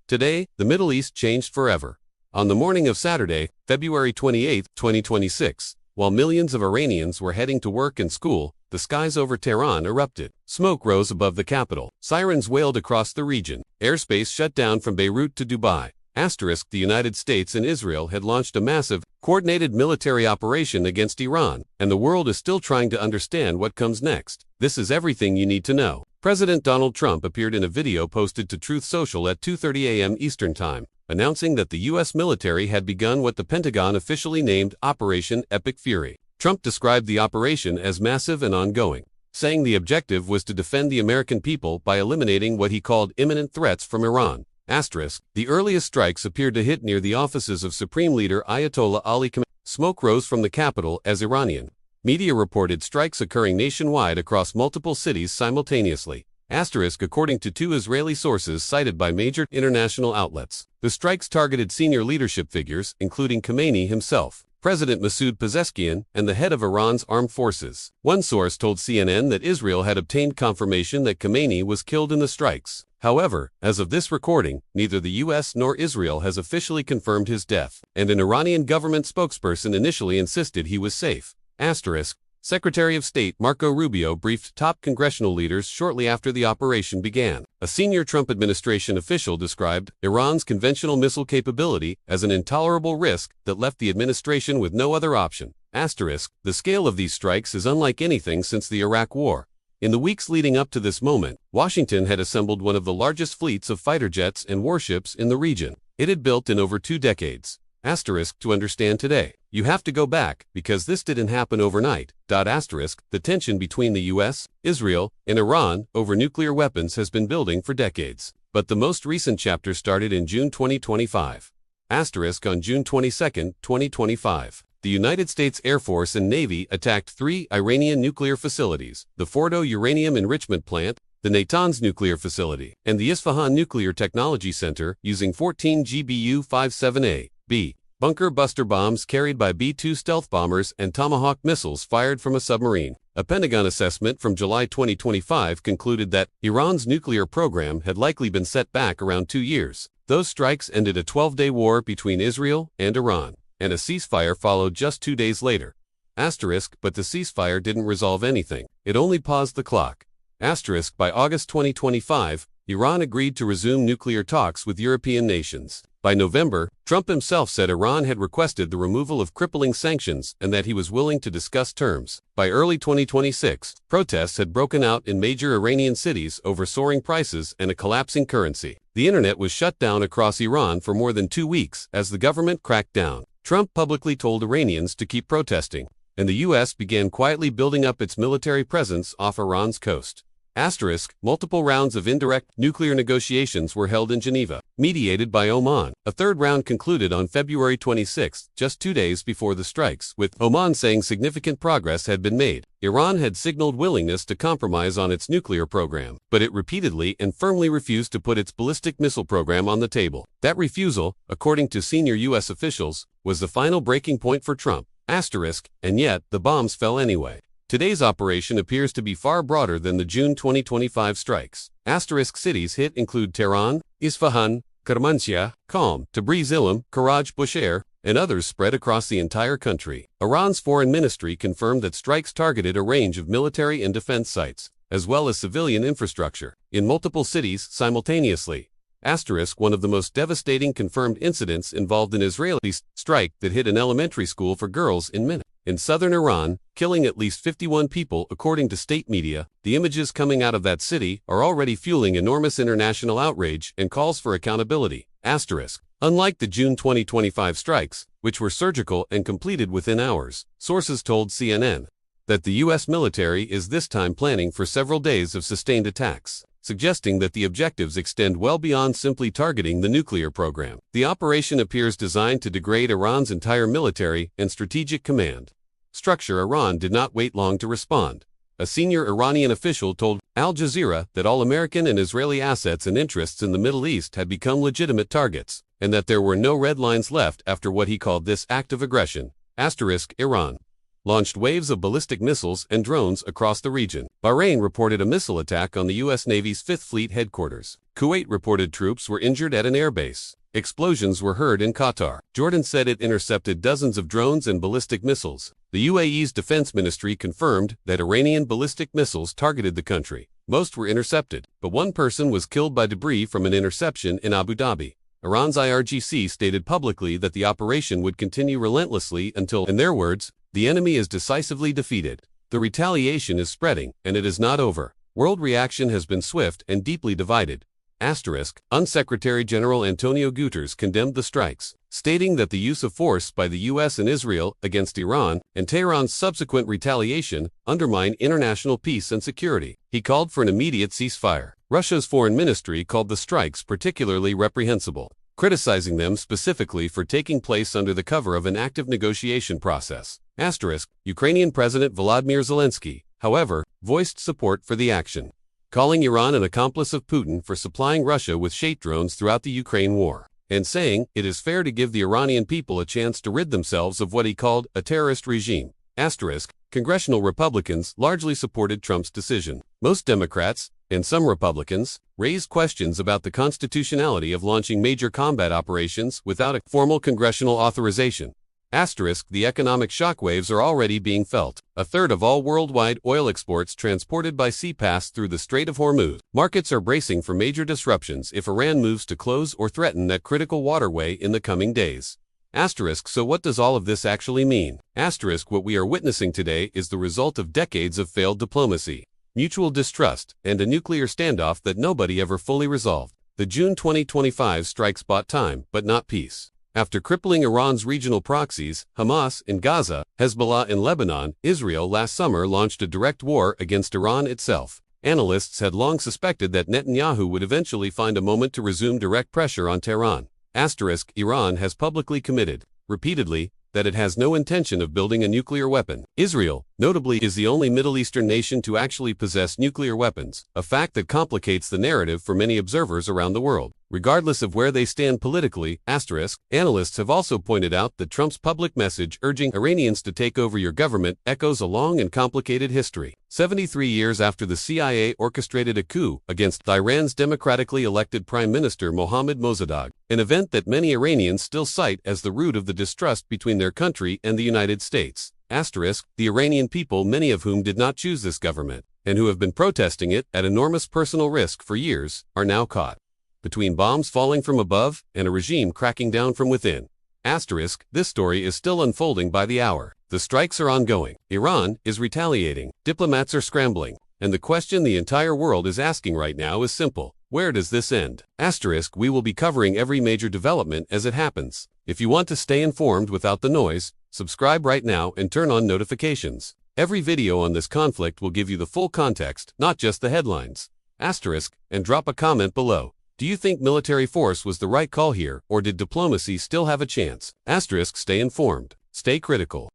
Today, the Middle East changed forever. On the morning of Saturday, February 28, 2026, while millions of Iranians were heading to work and school, the skies over Tehran erupted. Smoke rose above the capital. Sirens wailed across the region. Airspace shut down from Beirut to Dubai. The United States and Israel had launched a massive, coordinated military operation against Iran, and the world is still trying to understand what comes next. This is everything you need to know. President Donald Trump appeared in a video posted to Truth Social at 2:30 a.m. Eastern Time, announcing that the U.S. military had begun what the Pentagon officially named Operation Epic Fury. Trump described the operation as massive and ongoing, saying the objective was to defend the American people by eliminating what he called imminent threats from Iran. The earliest strikes appeared to hit near the offices of Supreme Leader Ayatollah Ali Khamenei. Smoke rose from the capital as Iranian media reported strikes occurring nationwide across multiple cities simultaneously. According to two Israeli sources cited by major international outlets, the strikes targeted senior leadership figures, including Khamenei himself, President Masoud Pezeshkian, and the head of Iran's armed forces. One source told CNN that Israel had obtained confirmation that Khamenei was killed in the strikes. However, as of this recording, neither the U.S. nor Israel has officially confirmed his death, and an Iranian government spokesperson initially insisted he was safe. Secretary of State Marco Rubio briefed top congressional leaders shortly after the operation began. A senior Trump administration official described Iran's conventional missile capability as an intolerable risk that left the administration with no other option. The scale of these strikes is unlike anything since the Iraq War. In the weeks leading up to this moment, Washington had assembled one of the largest fleets of fighter jets and warships in the region. It had built in over 2 decades. To understand today, you have to go back, because this didn't happen overnight. The tension between the U.S., Israel, and Iran over nuclear weapons has been building for decades. But the most recent chapter started in June 2025. On June 22, 2025. The United States Air Force and Navy attacked 3 Iranian nuclear facilities: the Fordo Uranium Enrichment Plant, the Natanz Nuclear Facility, and the Isfahan Nuclear Technology Center, using 14 GBU-57A, B, bunker buster bombs carried by B-2 stealth bombers and Tomahawk missiles fired from a submarine. A Pentagon assessment from July 2025 concluded that Iran's nuclear program had likely been set back around 2 years. Those strikes ended a 12-day war between Israel and Iran, and a ceasefire followed just 2 days later. But the ceasefire didn't resolve anything. It only paused the clock. By August 2025, Iran agreed to resume nuclear talks with European nations. By November, Trump himself said Iran had requested the removal of crippling sanctions and that he was willing to discuss terms. By early 2026, protests had broken out in major Iranian cities over soaring prices and a collapsing currency. The internet was shut down across Iran for more than 2 weeks as the government cracked down. Trump publicly told Iranians to keep protesting, and the U.S. began quietly building up its military presence off Iran's coast. Multiple rounds of indirect nuclear negotiations were held in Geneva, mediated by Oman. A third round concluded on February 26, just 2 days before the strikes, with Oman saying significant progress had been made. Iran had signaled willingness to compromise on its nuclear program, but it repeatedly and firmly refused to put its ballistic missile program on the table. That refusal, according to senior U.S. officials, was the final breaking point for Trump. And yet, the bombs fell anyway. Today's operation appears to be far broader than the June 2025 strikes. Cities hit include Tehran, Isfahan, Kermanshah, Qom, Tabriz Ilam, Karaj Bushehr, and others spread across the entire country. Iran's foreign ministry confirmed that strikes targeted a range of military and defense sites, as well as civilian infrastructure, in multiple cities simultaneously. One of the most devastating confirmed incidents involved an Israeli strike that hit an elementary school for girls in Minna, in southern Iran, killing at least 51 people according to state media. The images coming out of that city are already fueling enormous international outrage and calls for accountability. Unlike the June 2025 strikes, which were surgical and completed within hours, sources told CNN that the U.S. military is this time planning for several days of sustained attacks, suggesting that the objectives extend well beyond simply targeting the nuclear program. The operation appears designed to degrade Iran's entire military and strategic command structure. Iran did not wait long to respond. A senior Iranian official told Al Jazeera that all American and Israeli assets and interests in the Middle East had become legitimate targets, and that there were no red lines left after what he called this act of aggression. Iran launched waves of ballistic missiles and drones across the region. Bahrain reported a missile attack on the U.S. Navy's 5th Fleet headquarters. Kuwait reported troops were injured at an airbase. Explosions were heard in Qatar. Jordan said it intercepted dozens of drones and ballistic missiles. The UAE's defense ministry confirmed that Iranian ballistic missiles targeted the country. Most were intercepted, but one person was killed by debris from an interception in Abu Dhabi. Iran's IRGC stated publicly that the operation would continue relentlessly until, in their words, the enemy is decisively defeated. The retaliation is spreading, and it is not over. World reaction has been swift and deeply divided. Secretary General Antonio Guterres condemned the strikes, stating that the use of force by the U.S. and Israel against Iran and Tehran's subsequent retaliation undermine international peace and security. He called for an immediate ceasefire. Russia's foreign ministry called the strikes particularly reprehensible, criticizing them specifically for taking place under the cover of an active negotiation process. Ukrainian President Volodymyr Zelensky, however, voiced support for the action, calling Iran an accomplice of Putin for supplying Russia with Shahed drones throughout the Ukraine war, and saying it is fair to give the Iranian people a chance to rid themselves of what he called a terrorist regime. Congressional Republicans largely supported Trump's decision. Most Democrats, and some Republicans, raised questions about the constitutionality of launching major combat operations without a formal congressional authorization. The economic shockwaves are already being felt. A third of all worldwide oil exports transported by sea pass through the Strait of Hormuz. Markets are bracing for major disruptions if Iran moves to close or threaten that critical waterway in the coming days. So what does all of this actually mean? What we are witnessing today is the result of decades of failed diplomacy, mutual distrust, and a nuclear standoff that nobody ever fully resolved. The June 2025 strikes bought time, but not peace. After crippling Iran's regional proxies, Hamas in Gaza, Hezbollah in Lebanon, Israel last summer launched a direct war against Iran itself. Analysts had long suspected that Netanyahu would eventually find a moment to resume direct pressure on Tehran. Iran has publicly committed, repeatedly, that it has no intention of building a nuclear weapon. Israel, notably, is the only Middle Eastern nation to actually possess nuclear weapons, a fact that complicates the narrative for many observers around the world. Regardless of where they stand politically, analysts have also pointed out that Trump's public message urging Iranians to take over your government echoes a long and complicated history. 73 years after the CIA orchestrated a coup against Iran's democratically elected Prime Minister Mohammad Mossadegh, an event that many Iranians still cite as the root of the distrust between their country and the United States. The Iranian people, many of whom did not choose this government, and who have been protesting it at enormous personal risk for years, are now caught between bombs falling from above and a regime cracking down from within. This story is still unfolding by the hour. The strikes are ongoing. Iran is retaliating. Diplomats are scrambling. And the question the entire world is asking right now is simple. Where does this end? We will be covering every major development as it happens. If you want to stay informed without the noise, subscribe right now and turn on notifications. Every video on this conflict will give you the full context, not just the headlines. And drop a comment below. Do you think military force was the right call here, or did diplomacy still have a chance? Stay informed. Stay critical.